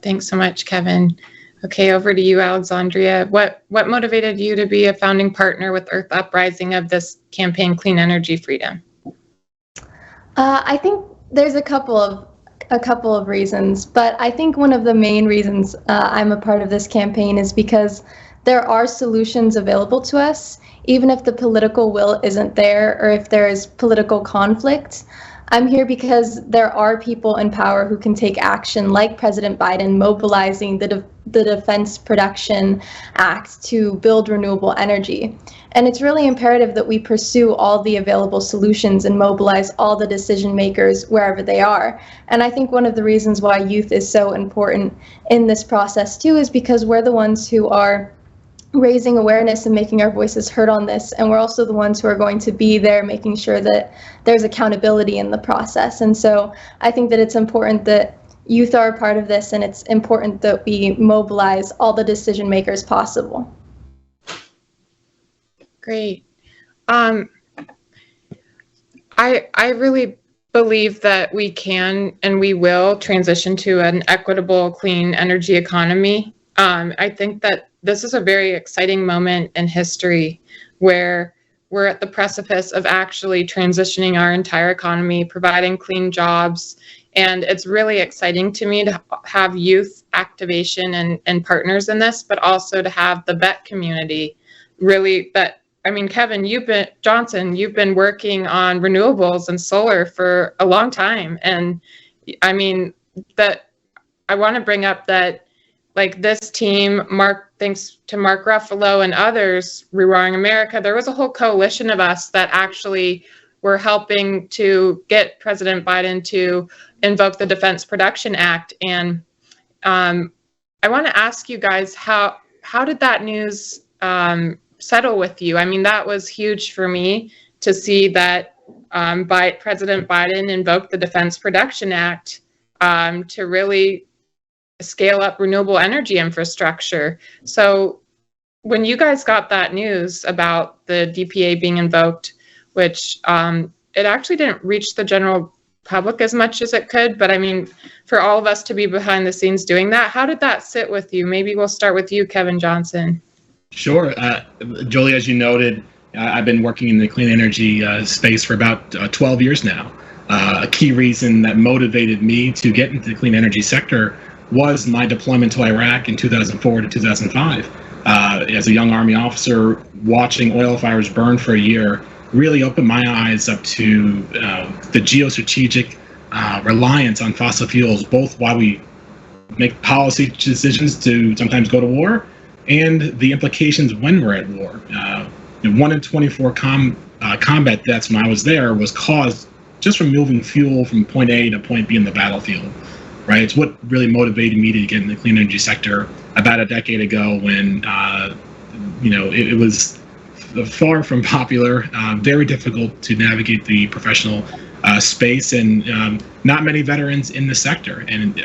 Thanks so much, Kevin. Okay, over to you, Alexandria. What motivated you to be a founding partner with Earth Uprising of this campaign, Clean Energy Freedom? I think there's a couple of reasons, but I think one of the main reasons I'm a part of this campaign is because there are solutions available to us, even if the political will isn't there or if there is political conflict. I'm here because there are people in power who can take action, like President Biden mobilizing the Defense Production Act to build renewable energy. And it's really imperative that we pursue all the available solutions and mobilize all the decision makers wherever they are. And I think one of the reasons why youth is so important in this process too is because we're the ones who are raising awareness and making our voices heard on this, and we're also the ones who are going to be there making sure that there's accountability in the process. And so I think that it's important that youth are a part of this, and it's important that we mobilize all the decision makers possible. Great. I really believe that we can and we will transition to an equitable, clean energy economy. I think that this is a very exciting moment in history where we're at the precipice of actually transitioning our entire economy, providing clean jobs. And it's really exciting to me to have youth activation and partners in this, but also to have the vet community really Kevin, you've been working on renewables and solar for a long time. And I want to bring up that this team, thanks to Mark Ruffalo and others, Rewiring America, there was a whole coalition of us that actually were helping to get President Biden to invoke the Defense Production Act. And I want to ask you guys, how did that news settle with you? That was huge for me to see that President Biden invoked the Defense Production Act to really scale up renewable energy infrastructure. So when you guys got that news about the DPA being invoked, which it actually didn't reach the general public as much as it could, but for all of us to be behind the scenes doing that, how did that sit with you? Maybe we'll start with you, Kevin Johnson. Sure. Jolie, as you noted, I've been working in the clean energy space for about 12 years now. A key reason that motivated me to get into the clean energy sector was my deployment to Iraq in 2004 to 2005. As a young Army officer, watching oil fires burn for a year really opened my eyes up to the geostrategic reliance on fossil fuels, both while we make policy decisions to sometimes go to war and the implications when we're at war. 1 in 24 combat deaths when I was there was caused just from moving fuel from point A to point B in the battlefield. Right, it's what really motivated me to get in the clean energy sector about a decade ago when, it was far from popular, very difficult to navigate the professional space, and not many veterans in the sector. And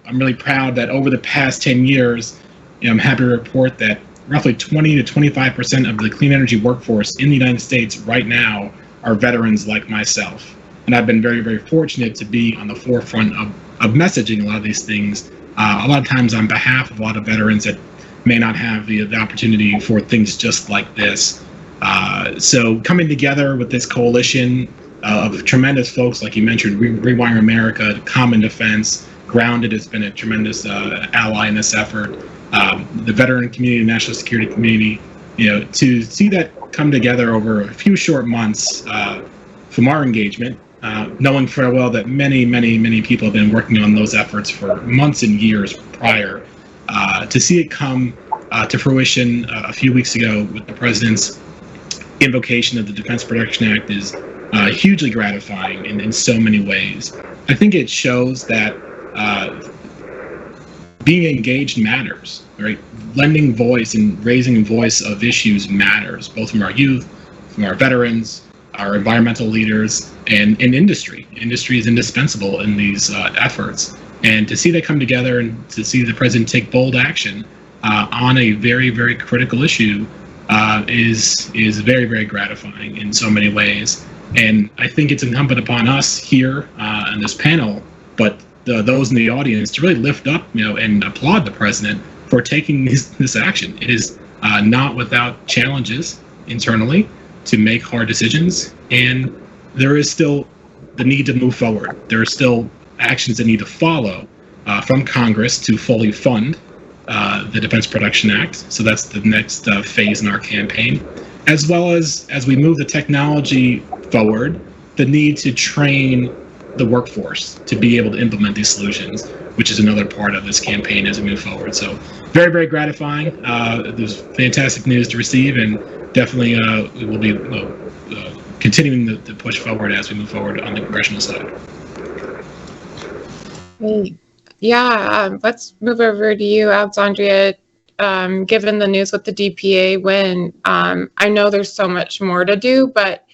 I'm really proud that over the past 10 years, I'm happy to report that roughly 20 to 25% of the clean energy workforce in the United States right now are veterans like myself. And I've been very, very fortunate to be on the forefront of messaging a lot of these things, a lot of times on behalf of a lot of veterans that may not have the opportunity for things just like this. So coming together with this coalition of tremendous folks, like you mentioned, Rewiring America, Common Defense, Grounded has been a tremendous ally in this effort. The veteran community, national security community, to see that come together over a few short months from our engagement, knowing full well that many, many, many people have been working on those efforts for months and years prior. To see it come to fruition a few weeks ago with the president's invocation of the Defense Production Act is hugely gratifying in so many ways. I think it shows that being engaged matters, right? Lending voice and raising voice of issues matters, both from our youth, from our veterans, our environmental leaders, and industry. Industry is indispensable in these efforts. And to see that come together and to see the president take bold action on a very, very critical issue is very, very gratifying in so many ways. And I think it's incumbent upon us here on this panel, but those in the audience to really lift up, and applaud the president for taking this action. It is not without challenges internally to make hard decisions, and there is still the need to move forward. There are still actions that need to follow from Congress to fully fund the Defense Production Act. So that's the next phase in our campaign, as well as we move the technology forward, the need to train the workforce to be able to implement these solutions, which is another part of this campaign as we move forward. So very, very gratifying. There's fantastic news to receive, and definitely we will be continuing to push forward as we move forward on the congressional side. Great. Yeah, let's move over to you, Alexandria. Given the news with the DPA win, I know there's so much more to do, but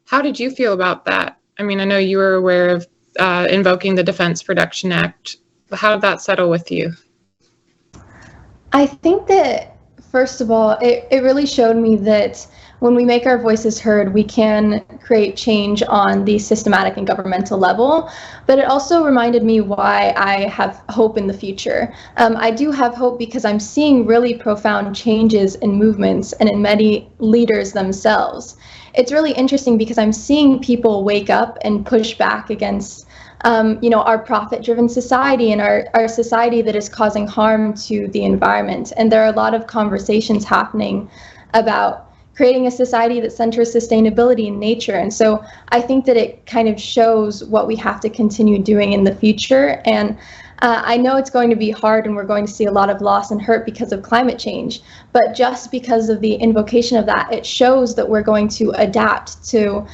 how did you feel about that? I mean, I know you were aware of invoking the Defense Production Act. How did that settle with you? I think that, first of all, it really showed me that when we make our voices heard, we can create change on the systematic and governmental level. But it also reminded me why I have hope in the future. I do have hope because I'm seeing really profound changes in movements and in many leaders themselves. It's really interesting because I'm seeing people wake up and push back against our profit-driven society and our society that is causing harm to the environment. And there are a lot of conversations happening about creating a society that centers sustainability in nature. And so I think that it kind of shows what we have to continue doing in the future. And I know it's going to be hard and we're going to see a lot of loss and hurt because of climate change, but just because of the invocation of that, it shows that we're going to adapt to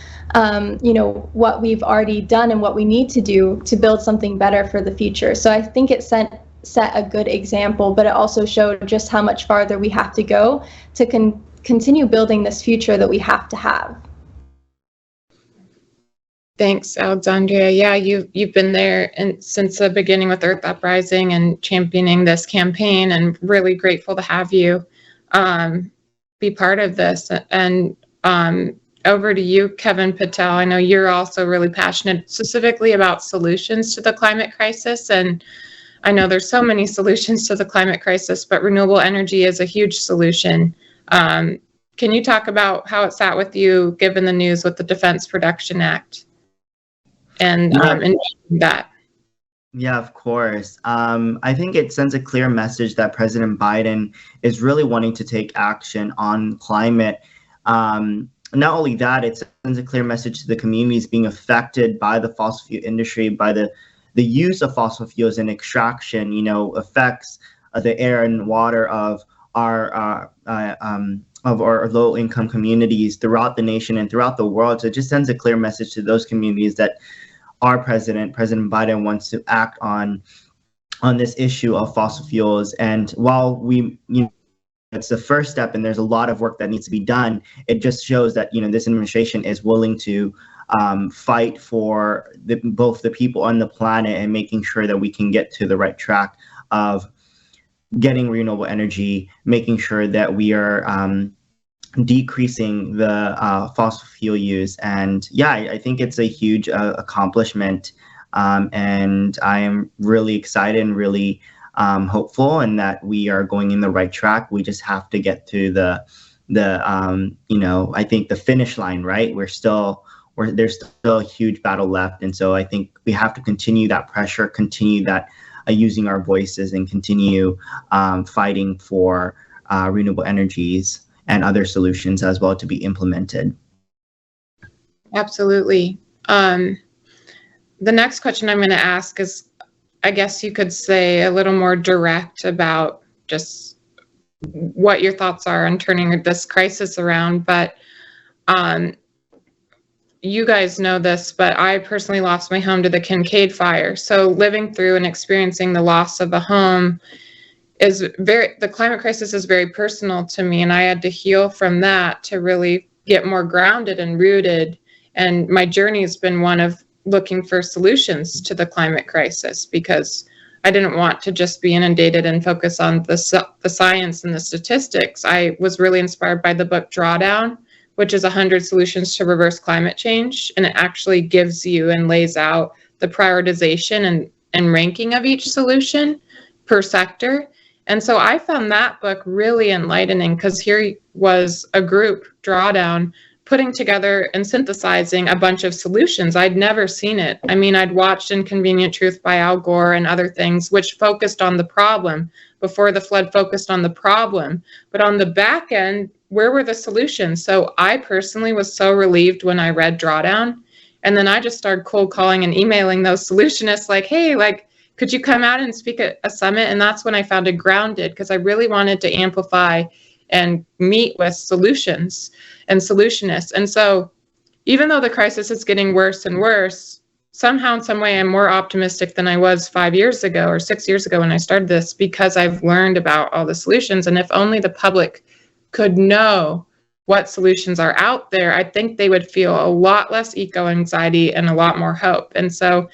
what we've already done and what we need to do to build something better for the future. So I think it set a good example, but it also showed just how much farther we have to go to continue building this future that we have to have. Thanks, Alexandria. Yeah, you've been there since the beginning with Earth Uprising and championing this campaign, and really grateful to have you be part of this. And over to you, Kevin Patel. I know you're also really passionate specifically about solutions to the climate crisis, and I know there's so many solutions to the climate crisis, but renewable energy is a huge solution. Can you talk about how it sat with you given the news with the Defense Production Act and that? Yeah, of course. I think it sends a clear message that President Biden is really wanting to take action on climate. Not only that, it sends a clear message to the communities being affected by the fossil fuel industry, by the use of fossil fuels and extraction, affects the air and water of our low-income communities throughout the nation and throughout the world. So it just sends a clear message to those communities that our President Biden, wants to act on this issue of fossil fuels. And while it's the first step and there's a lot of work that needs to be done, it just shows that, this administration is willing to fight for both the people on the planet and making sure that we can get to the right track of getting renewable energy, making sure that we are decreasing the fossil fuel use. And yeah, I think it's a huge accomplishment. And I am really excited and really hopeful, and that we are going in the right track. We just have to get to the I think the finish line, right? There's still a huge battle left. And so I think we have to continue that pressure, continue that using our voices, and continue fighting for renewable energies and other solutions as well to be implemented. Absolutely. The next question I'm going to ask is, I guess you could say, a little more direct about just what your thoughts are on turning this crisis around. But you guys know this, but I personally lost my home to the Kincade fire. So living through and experiencing the loss of a home the climate crisis is very personal to me, and I had to heal from that to really get more grounded and rooted. And my journey has been one of looking for solutions to the climate crisis, because I didn't want to just be inundated and focus on the science and the statistics. I was really inspired by the book Drawdown, which is 100 Solutions to Reverse Climate Change. And it actually gives you and lays out the prioritization and and ranking of each solution per sector. And so I found that book really enlightening, because here was a group, Drawdown, putting together and synthesizing a bunch of solutions. I'd never seen it. I mean, I'd watched Inconvenient Truth by Al Gore and other things, which focused on the problem. Before the Flood focused on the problem. But on the back end, where were the solutions? So I personally was so relieved when I read Drawdown. And then I just started cold calling and emailing those solutionists like, hey, like, could you come out and speak at a summit? And that's when I founded Grounded, because I really wanted to amplify and meet with solutions and solutionists. And so even though the crisis is getting worse and worse, somehow in some way I'm more optimistic than I was 5 years ago or 6 years ago when I started this, because I've learned about all the solutions. And if only the public could know what solutions are out there, I think they would feel a lot less eco-anxiety and a lot more hope. And so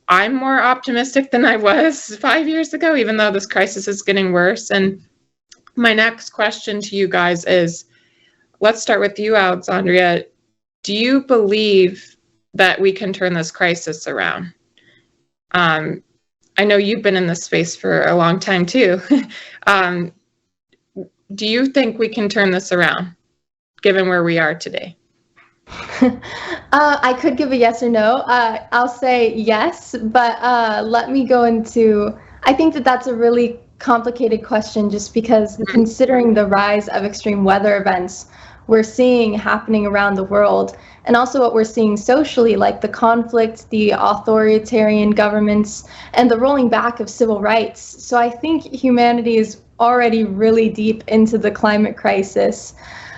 I'm more optimistic than I was 5 years ago, even though this crisis is getting worse. And my next question to you guys is, let's start with you, Alexandria. Do you believe that we can turn this crisis around? I know you've been in this space for a long time too. Do you think we can turn this around, given where we are today? I could give a yes or no. I'll say yes, but let me go into, I think that that's a really complicated question, just because considering the rise of extreme weather events we're seeing happening around the world, and also what we're seeing socially, like the conflict, the authoritarian governments, and the rolling back of civil rights. So I think humanity is already really deep into the climate crisis.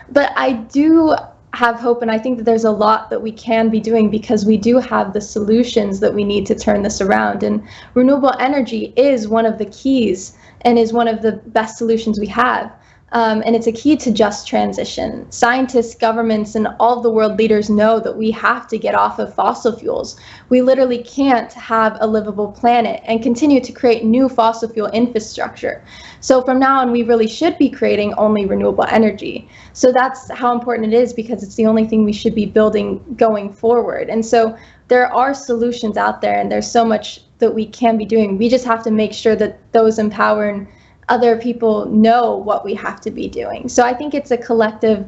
But I do have hope, and I think that there's a lot that we can be doing, because we do have the solutions that we need to turn this around. And renewable energy is one of the keys and is one of the best solutions we have. And it's a key to just transition. Scientists, governments, and all of the world leaders know that we have to get off of fossil fuels. We literally can't have a livable planet and continue to create new fossil fuel infrastructure. So from now on, we really should be creating only renewable energy. So that's how important it is, because it's the only thing we should be building going forward. And so there are solutions out there, and there's so much that we can be doing. We just have to make sure that those empowering other people know what we have to be doing. So I think it's a collective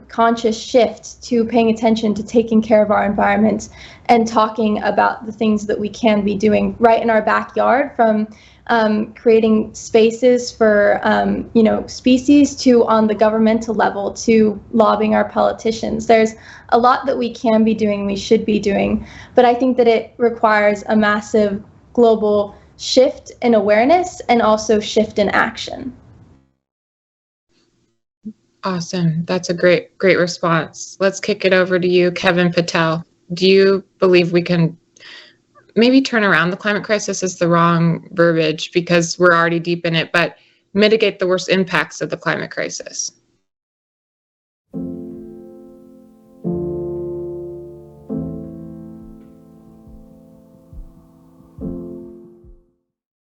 conscious shift to paying attention to taking care of our environment and talking about the things that we can be doing right in our backyard, from creating spaces for species, to on the governmental level, to lobbying our politicians. There's a lot that we can be doing, we should be doing, but I think that it requires a massive global shift in awareness and also shift in action. Awesome. That's a great response. Let's kick it over to you, Kevin Patel. Do you believe we can maybe turn around the climate crisis is the wrong verbiage, because we're already deep in it, but mitigate the worst impacts of the climate crisis?